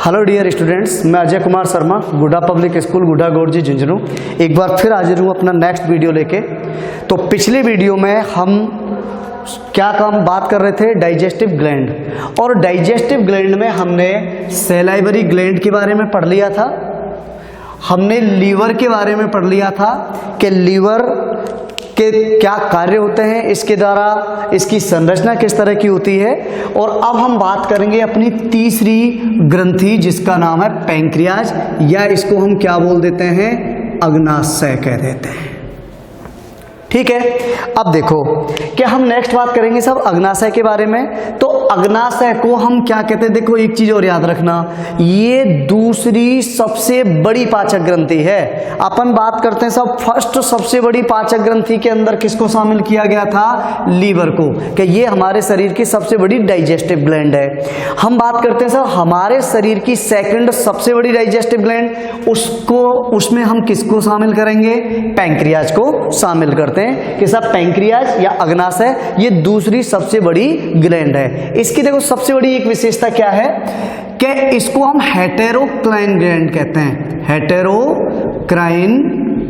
Hello dear students, मैं अजय कुमार शर्मा, गुड्डा public school, गुड्डा गोरजी, झुंझुनू। एक बार फिर हाजिर हूँ अपना नेक्स्ट वीडियो लेके। तो पिछले वीडियो में हम क्या बात कर रहे थे, डाइजेस्टिव ग्लैंड। और डाइजेस्टिव ग्लैंड में हमने सैलाइवरी ग्लैंड के बारे में पढ़ लिया था, हमने लीवर के बारे में पढ़ लिया था कि लीवर के क्या कार्य होते हैं, इसके द्वारा इसकी संरचना किस तरह की होती है। और अब हम बात करेंगे अपनी तीसरी ग्रंथि जिसका नाम है पैंक्रियाज, या इसको हम क्या बोल देते हैं, अग्नाशय कह देते हैं। ठीक है, अब देखो कि हम नेक्स्ट बात करेंगे सब अग्नाशय के बारे में। तो अग्नाशय को हम क्या कहते हैं, देखो एक चीज और याद रखना, ये दूसरी सबसे बड़ी पाचक ग्रंथि है। अपन बात करते हैं सब फर्स्ट सबसे बड़ी पाचक ग्रंथि के अंदर किसको शामिल किया गया था, लीवर को, कि ये हमारे शरीर की सबसे बड़ी डाइजेस्टिव ग्लैंड है। हम बात करते हैं सब हमारे शरीर की सेकंड सबसे बड़ी डाइजेस्टिव ग्लैंड, उसमें हम किसको शामिल करेंगे, पैंक्रियाज को शामिल करते हैं कि सब पैंक्रियाज या अग्नाशय ये दूसरी सबसे बड़ी ग्लैंड है। इसकी देखो सबसे बड़ी एक विशेषता क्या है कि इसको हम हेटेरोक्राइन ग्लैंड कहते हैं, हेटेरोक्राइन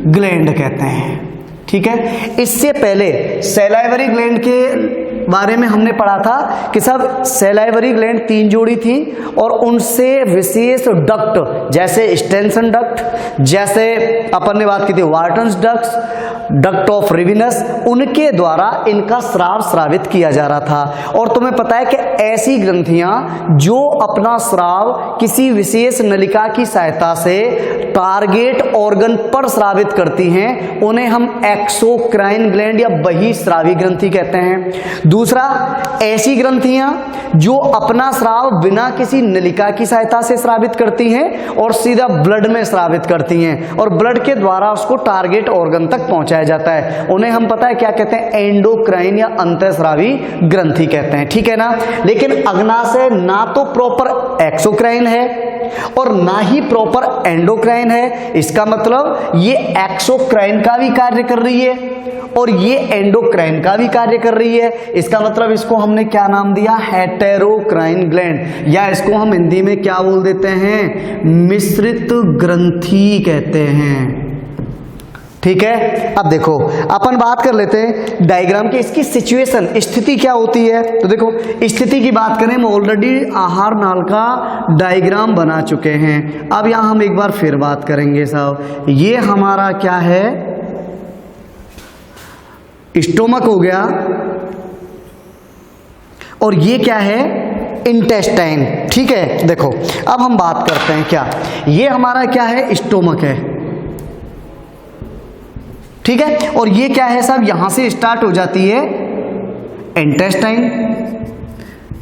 ग्लैंड कहते हैं। ठीक है, इससे पहले सैलाइवरी ग्लैंड के बारे में हमने पढ़ा था कि सब सैलाइवरी ग्लैंड 3 जोड़ी थी और उनसे विशेष डक्ट, जैसे स्टेनसन डक्ट, जैसे अपन ने बात की थी वार्टन्स डक्ट ऑफ रिविनस, उनके द्वारा इनका स्राव स्रावित किया जा रहा था। और तुम्हें पता है कि ऐसी ग्रंथियां जो अपना स्राव किसी विशेष नलिका की सहायता से टारगेट ऑर्गन पर स्रावित करती हैं, उन्हें हम एक्सोक्राइन ग्लैंड या बहिस्रावी ग्रंथि कहते हैं। दूसरा, ऐसी ग्रंथियां जो अपना स्राव बिना किसी नलिका की सहायता से स्रावित करती हैं और सीधा ब्लड में स्रावित करती हैं और ब्लड के द्वारा उसको टारगेट ऑर्गन तक पहुंचाया जाता है, उन्हें हम पता है क्या कहते हैं, एंडोक्राइन या अंतःस्रावी ग्रंथि कहते हैं। ठीक है ना। लेकिन अग्नाशय ना तो प्रॉपर एक्सोक्राइन है और ना ही प्रॉपर एंडोक्राइन है। इसका मतलब ये एक्सोक्राइन का भी कार्य कर रही है और ये एंडोक्राइन का भी कार्य कर रही है। इसका मतलब इसको हमने क्या नाम दिया, हेटेरोक्राइन ग्लैंड, या इसको हम हिंदी में क्या बोल देते हैं, मिश्रित ग्रंथि कहते हैं। ठीक है, अब देखो अपन बात कर लेते हैं डायग्राम की, इसकी सिचुएशन, स्थिति क्या होती है। तो देखो स्थिति की बात करें, हम ऑलरेडी आहार नाल का डायग्राम बना चुके हैं। अब यहां हम एक बार फिर बात करेंगे साहब, ये हमारा क्या है, स्टोमक हो गया, और ये क्या है, इंटेस्टाइन। ठीक है, देखो अब हम बात करते हैं क्या, ये हमारा क्या है, स्टोमक है। ठीक है, और ये क्या है साहब, यहां से स्टार्ट हो जाती है इंटेस्टाइन।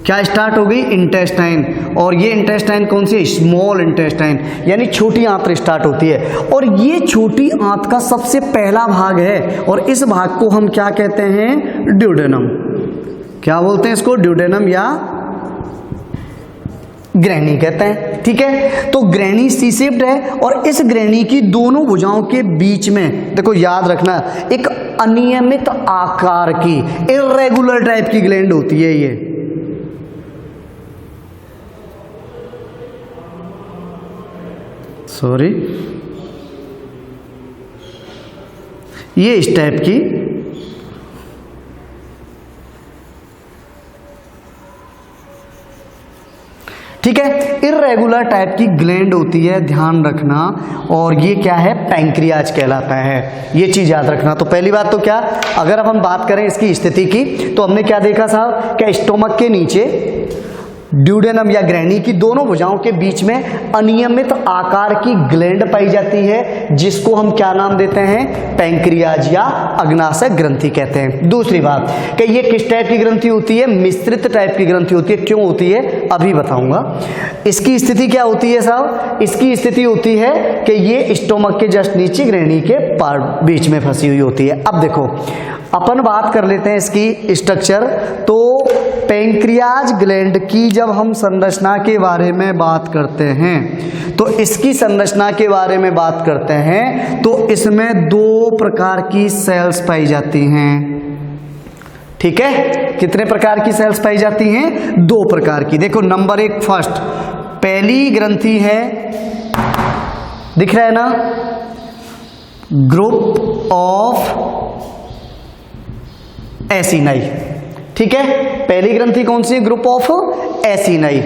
क्या स्टार्ट हो गई, इंटेस्टाइन, और ये इंटेस्टाइन कौन सी, स्मॉल इंटेस्टाइन, यानी छोटी आंत स्टार्ट होती है। और ये छोटी आंत का सबसे पहला भाग है और इस भाग को हम क्या कहते हैं, ड्यूडेनम। क्या बोलते हैं इसको, ड्यूडेनम या ग्रैनी कहते हैं। ठीक है, तो ग्रैनी सी शेप्ड है और इस ग्रैनी की दोनों भुजाओं के बीच में देखो याद रखना एक अनियमित आकार की इर्रेगुलर टाइप की ग्लैंड होती है। ये इस टाइप की ठीक है, इर्रेगुलर टाइप की ग्लैंड होती है, ध्यान रखना। और ये क्या है, पैंक्रियाज कहलाता है, ये चीज याद रखना। तो पहली बात तो क्या, अगर अब हम बात करें इसकी स्थिति की, तो हमने क्या देखा साहब, क्या स्टोमक के नीचे ड्यूडेनम या ग्रैनी की दोनों भुजाओं के बीच में अनियमित आकार की ग्लैंड पाई जाती है, जिसको हम क्या नाम देते हैं, पैंक्रियाज या अग्नाशय ग्रंथि कहते हैं। दूसरी बात कि ये किस टाइप की ग्रंथि होती है, मिश्रित टाइप की ग्रंथि होती है। क्यों होती है अभी बताऊंगा। इसकी स्थिति क्या होती है साहब, इसकी स्थिति होती है कि ये स्टोमक के जस्ट नीचे ग्रैनी के बीच में फंसी हुई होती है। अब देखो अपन बात कर लेते हैं इसकी स्ट्रक्चर। तो पैंक्रियाज ग्लैंड की जब हम संरचना के बारे में बात करते हैं, तो इसकी संरचना के बारे में बात करते हैं, तो इसमें 2 प्रकार की सेल्स पाई जाती हैं। ठीक है, कितने प्रकार की सेल्स पाई जाती हैं, 2 प्रकार की। देखो नंबर 1 फर्स्ट पहली ग्रंथि है, दिख रहा है ना, ग्रुप ऑफ एसिनाई। ठीक है, पहली ग्रंथि कौन सी है? Group of acini.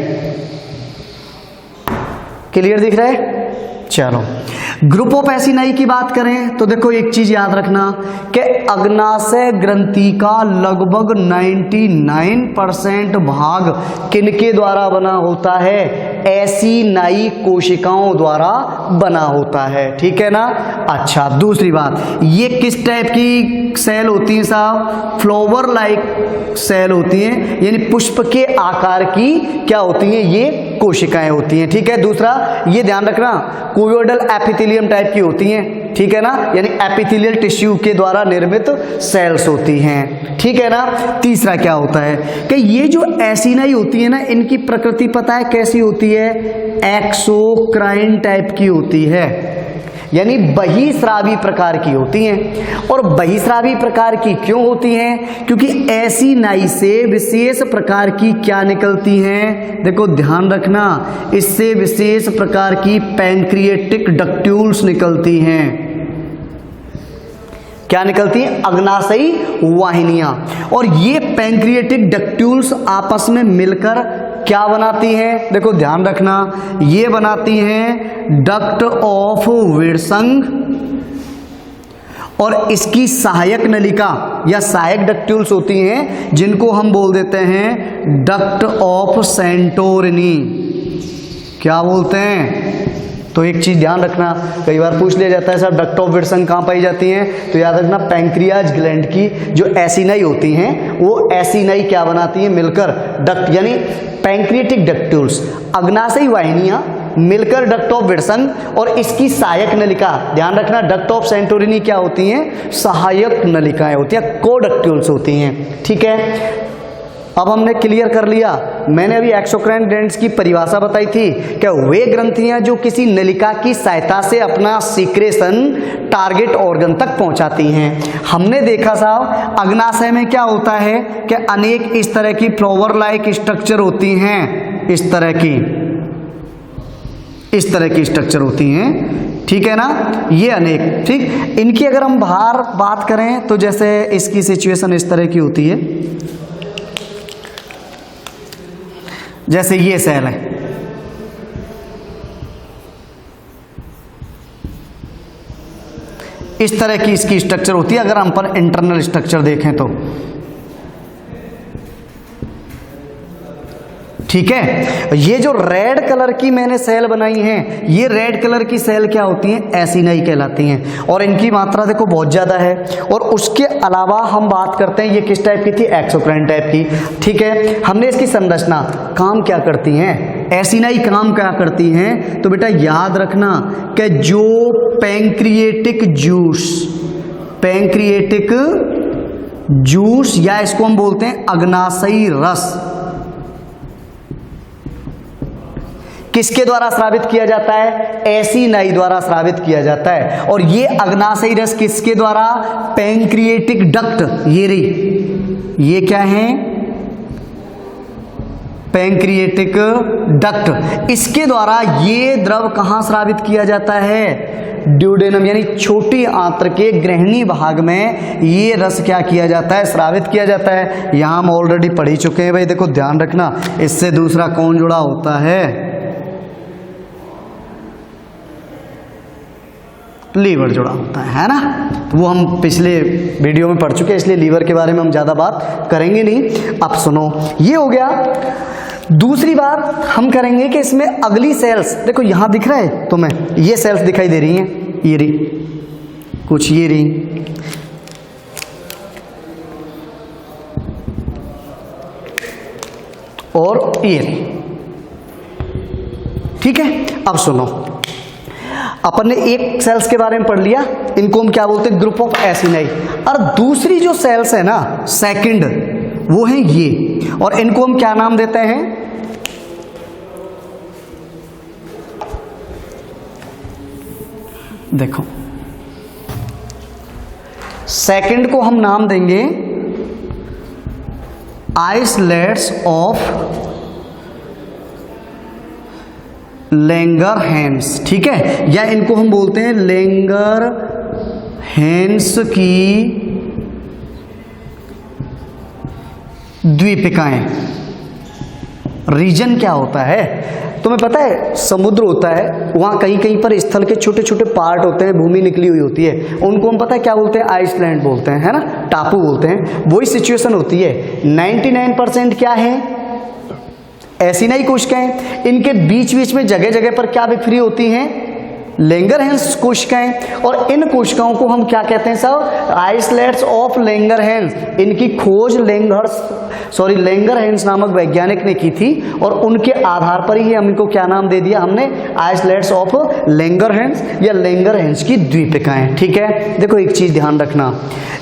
क्लियर दिख रहा है? चलो, ग्रुप ऑफ एसिनाई की बात करें तो देखो एक चीज याद रखना कि अग्नाशय ग्रंथि का लगभग 99% भाग किनके द्वारा बना होता है? एसिनाई कोशिकाओं द्वारा बना होता है। ठीक है ना? अच्छा, दूसरी बात, ये किस टाइप की सेल होती है साहब? फ्लावर लाइक सेल होती हैं, यानी पुष्प के आकार की क्या होती हैं? ये कोशिकाएं होती हैं। ठीक है। दूसरा ये ध्यान रखना, कोवियोइडल एपिथेलियम टाइप की होती हैं। ठीक है ना, यानी एपिथेलियल टिश्यू के द्वारा निर्मित सेल्स होती हैं। ठीक है ना। तीसरा क्या होता है कि ये जो एसिनाई होती है ना, इनकी प्रकृति पता है कैसी होती है? एक्सोक्राइन टाइप की होती है, यानी बहिस्रावी प्रकार की होती हैं। और बहिस्रावी प्रकार की क्यों होती हैं? क्योंकि एसिनाई से विशेष प्रकार की क्या निकलती हैं? देखो ध्यान रखना, इससे विशेष प्रकार की पैंक्रिएटिक डक्ट्यूल्स निकलती हैं। क्या निकलती हैं? अग्नाशयी वाहिनियां। और ये पैंक्रिएटिक डक्ट्यूल्स आपस में मिलकर क्या बनाती हैं? देखो ध्यान रखना, ये बनाती हैं डक्ट ऑफ विर्संग, और इसकी सहायक नलिका या सहायक डक्ट्यूल्स होती हैं जिनको हम बोल देते हैं डक्ट ऑफ सेंटोरिनी। क्या बोलते हैं? तो एक चीज ध्यान रखना, कई बार पूछ लिया जाता है सर डक्ट ऑफ विर्संग कहाँ पाई जाती हैं? तो याद रखना, पैंक्रियाज ग्लैंड की जो एसिनाई होती हैं वो एसिनाई क्या बनाती हैं? मिलकर डक्ट, यानी पैंक्रिएटिक डक्ट्यूल्स, अग्नाशयी वाहिनियां मिलकर डक्ट ऑफ विर्संग, और इसकी सहायक नलिका, ध्यान रखना, डक्ट ऑफ सेंटोरिनी क्या होती हैं? सहायक नलिकाएं होती हैं, कोडक्ट्यूल्स होती हैं। ठीक है। अब हमने क्लियर कर लिया, मैंने अभी एक्सोक्राइन ग्लैंड्स की परिभाषा बताई थी कि वे ग्रंथियां जो किसी नलिका की सहायता से अपना सीक्रेशन टारगेट ऑर्गन तक पहुंचाती हैं। हमने देखा साहब अग्नाशय में क्या होता है कि अनेक इस तरह की फ्लावर लाइक स्ट्रक्चर होती हैं, इस तरह की स्ट्रक्चर होती हैं। ठीक है ना, ये अनेक। ठीक, इनकी अगर हम बाहर बात करें तो जैसे इसकी सिचुएशन इस तरह की होती है, जैसे ये सेल है, इस तरह की इसकी स्ट्रक्चर होती है अगर हम पर इंटरनल स्ट्रक्चर देखें तो। ठीक है। ये जो रेड कलर की मैंने सेल बनाई हैं, ये रेड कलर की सेल क्या होती हैं? एसिनाई कहलाती हैं, और इनकी मात्रा देखो बहुत ज्यादा है। और उसके अलावा हम बात करते हैं, ये किस टाइप की थी? एक्सोक्राइन टाइप की। ठीक है। हमने इसकी संरचना, काम क्या करती हैं एसिनाई, काम क्या करती हैं? तो बेटा याद रखना कि जो पैंक्रिएटिक जूस या इसको हम बोलते हैं अग्नाशयी रस, किसके द्वारा स्रावित किया जाता है? एसिनाई द्वारा स्रावित किया जाता है। और ये अग्नाशयी रस किसके द्वारा? पैंक्रिएटिक डक्ट, ये रही, ये क्या है? पैंक्रिएटिक डक्ट, इसके द्वारा ये द्रव कहां स्रावित किया जाता है? ड्यूडेनम, यानी छोटी आंत्र के ग्रहणी भाग में ये रस क्या किया जाता है? स्रावित किया जाता है। यहां हम ऑलरेडी पढ़ ही चुके हैं भाई। देखो ध्यान रखना, इससे दूसरा कौन जुड़ा होता है? लीवर जुड़ा होता है ना। तो वो हम पिछले वीडियो में पढ़ चुके हैं, इसलिए लीवर के बारे में हम ज़्यादा बात करेंगे नहीं। अब सुनो, ये हो गया। दूसरी बात हम करेंगे कि इसमें अगली सेल्स, देखो यहाँ दिख रहा है तुम्हें, ये सेल्स दिखाई दे रही हैं, ये रही कुछ, ये रही, और ये रही। ठीक है। अब सुनो, अपन ने एक सेल्स के बारे में पढ़ लिया, इनको हम क्या बोलते हैं? Group of acini. और दूसरी जो सेल्स है ना, सेकंड, वो है ये, और इनको हम क्या नाम देते हैं? देखो, सेकंड को हम नाम देंगे आइसलेट्स ऑफ लैंगरहैंस, ठीक है, या इनको हम बोलते हैं लैंगरहैंस की द्वीपिकाएं। रीजन क्या होता है तुम्हें पता है? समुद्र होता है, वहां कहीं कहीं पर स्थल के छोटे छोटे पार्ट होते हैं, भूमि निकली हुई होती है, उनको हम पता है क्या बोलते हैं? आइसलैंड बोलते हैं, है ना, टापू बोलते हैं। वही सिचुएशन होती है। 99% क्या है? ऐसी नहीं कोशिकाएं। इनके बीच बीच में जगह जगह पर क्या बिखरी होती हैं? लैंगरहैंस कोशिकाएं। और इन कोशिकाओं को हम क्या कहते हैं सब? Islets of Langerhans. इनकी खोज लैंगरहैंस नामक वैज्ञानिक ने की थी और उनके आधार पर ही हम इनको क्या नाम दे दिया हमने? आइसलेट्स ऑफ लैंगरहैंस या लैंगरहैंस की द्वीपिकाएं, ठीक है। देखो एक चीज ध्यान रखना,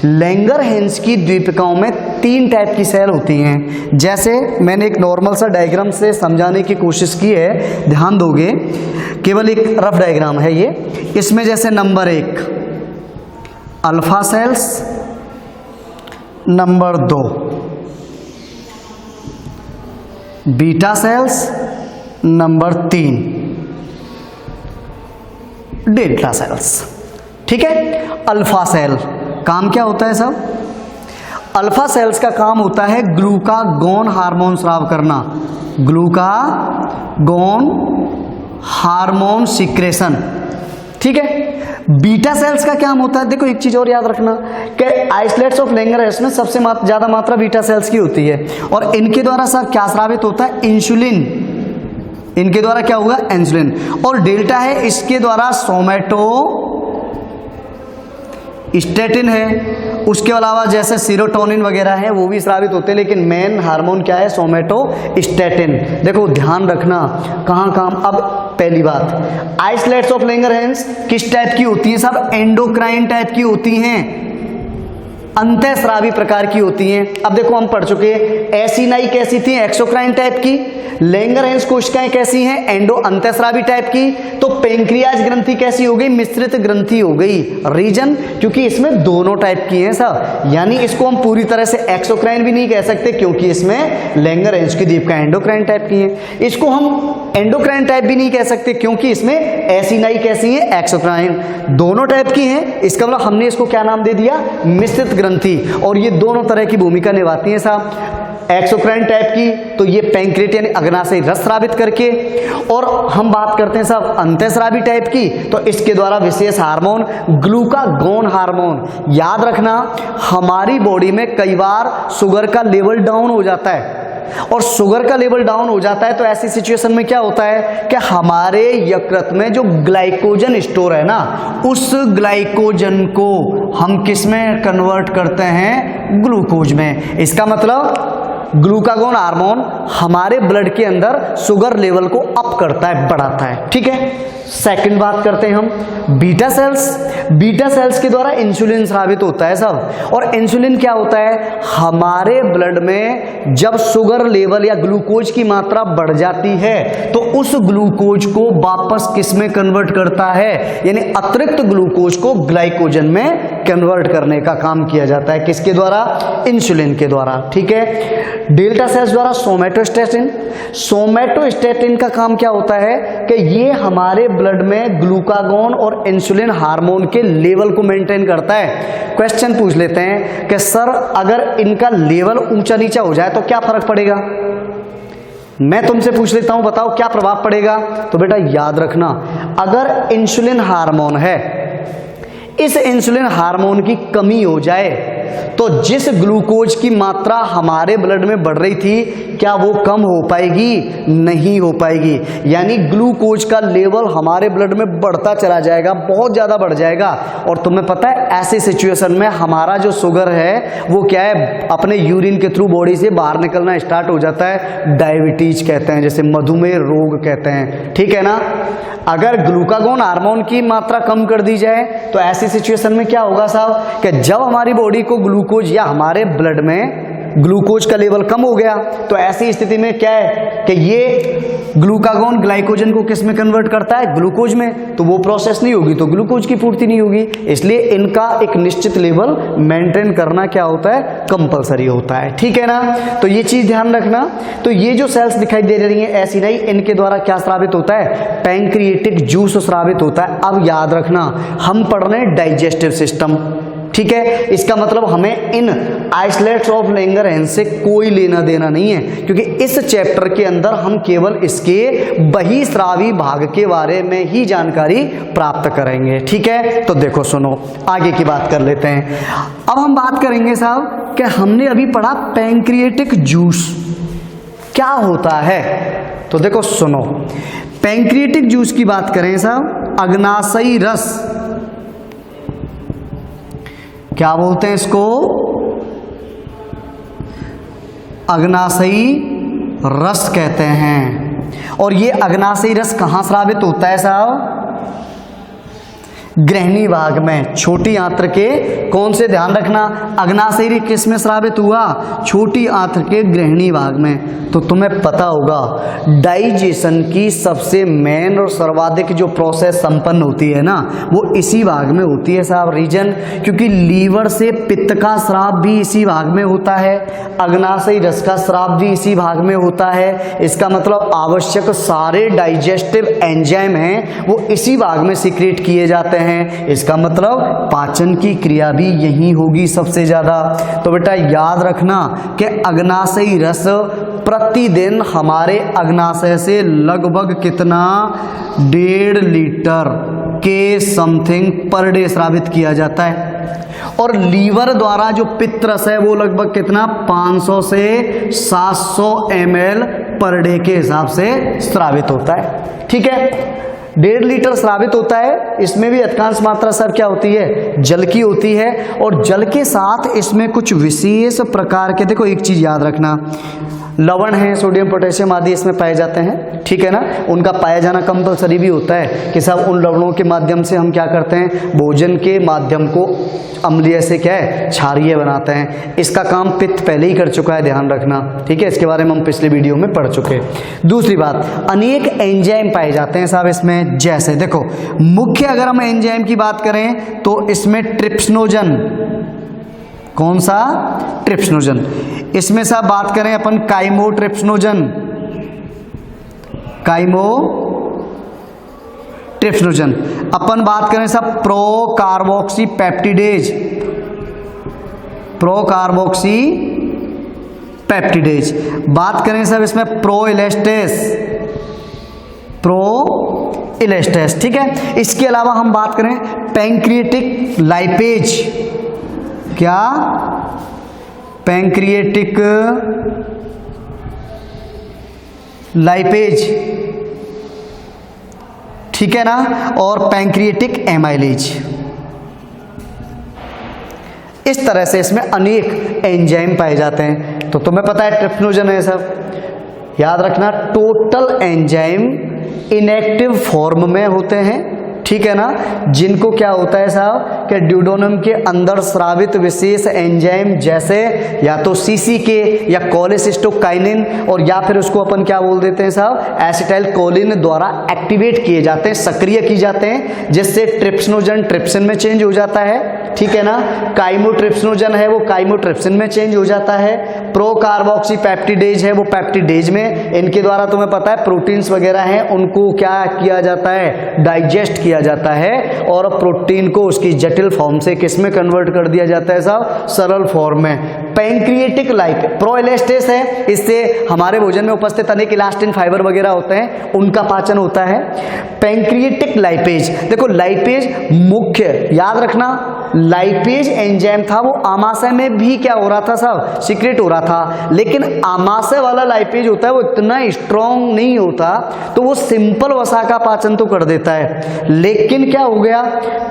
लैंगरहैंस की द्वीपिकाओं में 3 टाइप की सेल होती हैं। जैसे मैंने एक नॉर्मल सा डायग्राम से समझाने की कोशिश की है, ध्यान दोगे, केवल एक रफ डायग्राम है ये। इसमें जैसे number 1 alpha cells, number 2 beta cells, number 3 delta sales, ठीक है। अल्फा सेल काम क्या होता है सब? अल्फा सेल्स का काम होता है ग्लूकागोन हार्मोन स्राव करना, ग्लूकागोन हार्मोन सिक्रेशन, ठीक है। बीटा सेल्स का क्या होता है? देखो एक चीज और याद रखना कि आइसलेट्स ऑफ लैंगरहैंस में सबसे ज्यादा मात्रा बीटा सेल्स की होती है और इनके द्वारा सर क्या स्रावित होता है? इंसुलिन। इनके द्वारा क्या होगा? इंसुलिन। और डेल्टा है, इसके द्वारा सोमैटोस्टेटिन है। उसके अलावा जैसे सीरोटोनिन वगैरह है वो भी स्रावित होते हैं, लेकिन मेन हार्मोन क्या है? सोमैटोस्टेटिन। देखो ध्यान रखना कहाँ काम। अब पहली बात, आइसलेट्स ऑफ लैंगरहैंस किस टाइप की होती हैं? सब एंडोक्राइन टाइप की होती हैं, अंतःस्रावी प्रकार की होती हैं। अब देखो हम पढ़ चुके हैं, एसिनाई कैसी थी? एक्सोक्राइन टाइप की। लैंगरहैंस कोशिकाएं कैसी हैं? एंडो अंतःस्रावी टाइप की। तो पेंक्रियाज ग्रंथि कैसी हो गई? मिश्रित ग्रंथि हो गई। रीजन क्योंकि इसमें दोनों टाइप की हैं सब, यानी इसको हम पूरी तरह से एक्सोक्राइन भी नहीं कह सकते क्योंकि इसमें लैंगरहैंस की द्वीपिका एंडोक्राइन टाइप की है। इसको हम एंडोक्राइन टाइप भी नहीं कह सकते क्योंकि इसमें एसिनाई कैसी है? एक्सोक्राइन। दोनों टाइप की हैं, इसका मतलब हमने इसको क्या नाम दे दिया? मिश्रित ग्रंथि। और ये दोनों तरह की भूमिका निभाती हैं साहब। एक्सोक्राइन टाइप की तो ये पैंक्रेट यानी अग्नाशय रस स्रावित करके, और हम बात करते हैं साहब अंतःस्रावी टाइप की, तो इसके द्वारा विशेष हार्मोन ग्लूकागोन हार्मोन। याद रखना हमारी बॉडी में कई बार शुगर का लेवल डाउन हो जाता है, और शुगर का लेवल डाउन हो जाता है तो ऐसी सिचुएशन में क्या होता है कि हमारे यकृत में जो ग्लाइकोजन स्टोर है ना, उस ग्लाइकोजन को हम किस में कन्वर्ट करते हैं? ग्लूकोज में। इसका मतलब ग्लूकागोन हार्मोन हमारे ब्लड के अंदर शुगर लेवल को अप करता है, बढ़ाता है, ठीक है। सेकंड बात करते हैं हम बीटा सेल्स। बीटा सेल्स के द्वारा इंसुलिन स्रावित होता है सब। और इंसुलिन क्या होता है? हमारे ब्लड में जब शुगर लेवल या ग्लूकोज की मात्रा बढ़ जाती है तो उस ग्लूकोज को वापस किस में कन्वर्ट करता है? यानी अतिरिक्त ग्लूकोज को ग्लाइकोजन में कन्वर्ट करने का काम किया जाता है। किसके द्वारा? इंसुलिन के द्वारा, ठीक है। डेल्टा सेल्स द्वारा सोमैटोस्टेटिन। सोमैटोस्टेटिन का काम क्या होता है कि ये हमारे ब्लड में ग्लूकागोन और इंसुलिन हार्मोन के लेवल को मेंटेन करता है। क्वेश्चन पूछ लेते हैं कि सर अगर इनका लेवल ऊंचा नीचा हो जाए तो क्या फर्क पड़ेगा? मैं तुमसे पूछ लेता हूं, बताओ क्या प्रभाव पड़ेगा? तो बेटा याद रखना, अगर इंसुलिन हार्मोन है, इस इंसुलिन हार्मोन की कमी हो जाए तो जिस ग्लूकोज की मात्रा हमारे ब्लड में बढ़ रही थी क्या वो कम हो पाएगी? नहीं हो पाएगी। यानी ग्लूकोज का लेवल हमारे ब्लड में बढ़ता चला जाएगा, बहुत ज्यादा बढ़ जाएगा। और तुम्हें पता है ऐसी सिचुएशन में हमारा जो शुगर है वो क्या है? अपने यूरिन के थ्रू बॉडी से बाहर निकलना स्टार्ट हो जाता है, डायबिटीज कहते हैं, जैसे मधुमेह रोग कहते हैं, ठीक है ना। अगर ग्लूकागोन हार्मोन की मात्रा कम कर दी जाए तो ऐसी सिचुएशन में क्या होगा साहब कि जब हमारी बॉडी को ग्लूकोज या हमारे ब्लड में ग्लूकोज का लेवल कम हो गया, तो ऐसी स्थिति में क्या है कि ये ग्लूकागॉन ग्लाइकोजन को किस में कन्वर्ट करता है, ग्लूकोज में, तो वो प्रोसेस नहीं होगी तो ग्लूकोज की पूर्ति नहीं होगी। इसलिए इनका एक निश्चित लेवल मेंटेन करना क्या होता है, कंपलसरी होता है, ठीक है ना। तो ये चीज ध्यान रखना। तो ये जो सेल्स दिखाई दे रही हैं ऐसी नहीं, इनके द्वारा क्या स्रावित होता है, पैंक्रिएटिक जूस स्रावित होता है। अब याद रखना हम पढ़ रहे हैं डाइजेस्टिव सिस्टम, ठीक है। इसका मतलब हमें इन आइसोलेट्स ऑफ लैंगरहैंस से कोई लेना देना नहीं है, क्योंकि इस चैप्टर के अंदर हम केवल इसके बहिस्रावी भाग के बारे में ही जानकारी प्राप्त करेंगे, ठीक है। तो देखो सुनो, आगे की बात कर लेते हैं। अब हम बात करेंगे साहब कि हमने अभी पढ़ा पैंक्रिएटिक जूस क्या होता है। तो देखो सुनो, पैंक्रिएटिक जूस की बात करें साहब, अग्नाशयी रस, क्या बोलते हैं इसको, अग्नाशयी रस कहते हैं। और ये अग्नाशयी रस कहाँ स्रावित होता है साहब, ग्रहणी भाग में, छोटी आंत्र के कौन से, ध्यान रखना, अग्नाशयी किस में स्रावित हुआ, छोटी आंत्र के ग्रहणी भाग में। तो तुम्हें पता होगा डाइजेशन की सबसे मेन और सर्वाधिक जो प्रोसेस संपन्न होती है ना, वो इसी भाग में होती है साहब। रीजन, क्योंकि लीवर से पित्त का स्राव भी इसी भाग में होता है, अग्नाशयी रस का स्राव भी इसी भाग में होता है। इसका मतलब आवश्यक सारे डाइजेस्टिव एंजाइम हैं वो इसी भाग में सीक्रेट किए जाते हैं। इसका मतलब पाचन की क्रिया भी यही होगी सबसे ज्यादा। तो बेटा याद रखना कि अग्नाशयी रस प्रतिदिन हमारे अग्नाशय से लगभग कितना, 1.5 लीटर के समथिंग पर डे स्रावित किया जाता है। और लीवर द्वारा जो पित्त रस है वो लगभग कितना, 500 से 700 ml पर डे के हिसाब से स्रावित होता है, ठीक है। 1.5 लीटर स्रावित होता है। इसमें भी अधिकांश मात्रा सर क्या होती है, जल की होती है। और जल के साथ इसमें कुछ विशेष प्रकार के, देखो एक चीज याद रखना, लवण है, सोडियम पोटेशियम आदि इसमें पाए जाते हैं, ठीक है ना। उनका पाया जाना कंपलसरी भी होता है कि सब उन लवणों के माध्यम से हम क्या करते हैं, भोजन के माध्यम को अम्लीय से क्या है, क्षारीय बनाते हैं। इसका काम पित्त पहले ही कर चुका है, ध्यान रखना, ठीक है। इसके बारे में हम पिछले वीडियो में पढ़ चुके। दूसरी बात, अनेक एंजाइम पाए जाते हैं साहब इसमें, जैसे देखो मुख्य अगर हम एंजाइम की बात करें तो इसमें ट्रिप्सिनोजन, कौन सा, ट्रिप्सिनोजन। इसमें साहब बात करें अपन काइमोट्रिप्सिनोजन, काइमोट्रिप्सिनोजन। अपन बात करें साहब प्रोकार्बोक्सी पेप्टिडेज, प्रोकार्बोक्सी पेप्टिडेज। बात करें साहब इसमें प्रोइलेस्टेस, प्रोइलेस्टेस, ठीक है। इसके अलावा हम बात करें पैंक्रिएटिक लाइपेज, क्या, पैंक्रिएटिक लाइपेज, ठीक है ना, और पैंक्रिएटिक एमाइलेज। इस तरह से इसमें अनेक एंजाइम पाए जाते हैं। तो तुम्हें पता है ट्रिप्सिनोजन है सब, याद रखना टोटल एंजाइम इनएक्टिव फॉर्म में होते हैं, ठीक है ना, जिनको क्या होता है साहब कि ड्यूडेनम के अंदर स्रावित विशेष एंजाइम जैसे या तो सीसीके या कोलेसिस्टोकाइनिन और या फिर उसको अपन क्या बोल देते हैं साहब एसिटाइल कोलिन द्वारा एक्टिवेट किए जाते हैं, सक्रिय किए जाते हैं, जिससे ट्रिप्सिनोजन ट्रिप्सिन में चेंज हो जाता है, ठीक है ना। काइमोट्रिप्सिनोजन है वो काइमोट्रिप्सिन में चेंज हो जाता है। प्रोकार्बोक्सी पेप्टिडेज है वो पेप्टिडेज में, इनके द्वारा तुम्हें पता है प्रोटीन्स वगैरह हैं उनको क्या किया जाता है, डाइजेस्ट किया जाता है और प्रोटीन को उसकी जटिल फॉर्म से किस में कन्वर्ट कर दिया जाता है साहब, सरल फॉर्म में। पैंक्रिएटिक लाइपेज प्रोइलेस्टेस है, इससे हमारे भोजन में उपस्थित अनेक इलास्टिन फाइबर वगैरह होते हैं उनका पाचन होता है। पैंक्रिएटिक लाइपेज, देखो लाइपेज मुख्य याद रखना, लाइपेज एंजाइम था वो आमाशय में भी क्या हो रहा था साहब, सीक्रेट हो रहा था, लेकिन आमाशय वाला लाइपेज होता है वो इतना स्ट्रॉन्ग नहीं होता, तो वो सिंपल वसा का पाचन तो कर देता है, लेकिन क्या हो गया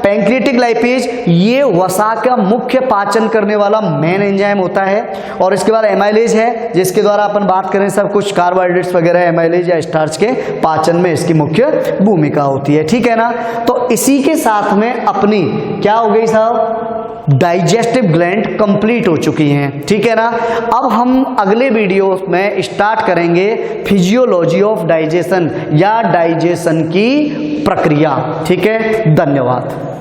पैंक्रिएटिक लाइपेज ये वसा का मुख्य पाचन करने वाला मेन एंजाइम होता है। और इसके बाद एमाइलेज है जिसके द्वारा अपन बात करें सब कुछ कार्बोहाइड्रेट्स वगैरह एमाइलेज या स्टार्च के पाचन में इसकी मुख्य भूमिका होती है, ठीक है ना। तो इसी के साथ में अपनी क्या हो गई साहब, डाइजेस्टिव ग्लैंड कंप्लीट हो चुकी हैं, ठीक है ना। अब हम अगले वीडियो में स्टार्ट करेंगे फिजियोलॉजी ऑफ डाइजेशन या डाइजेशन की प्रक्रिया, ठीक है। धन्यवाद।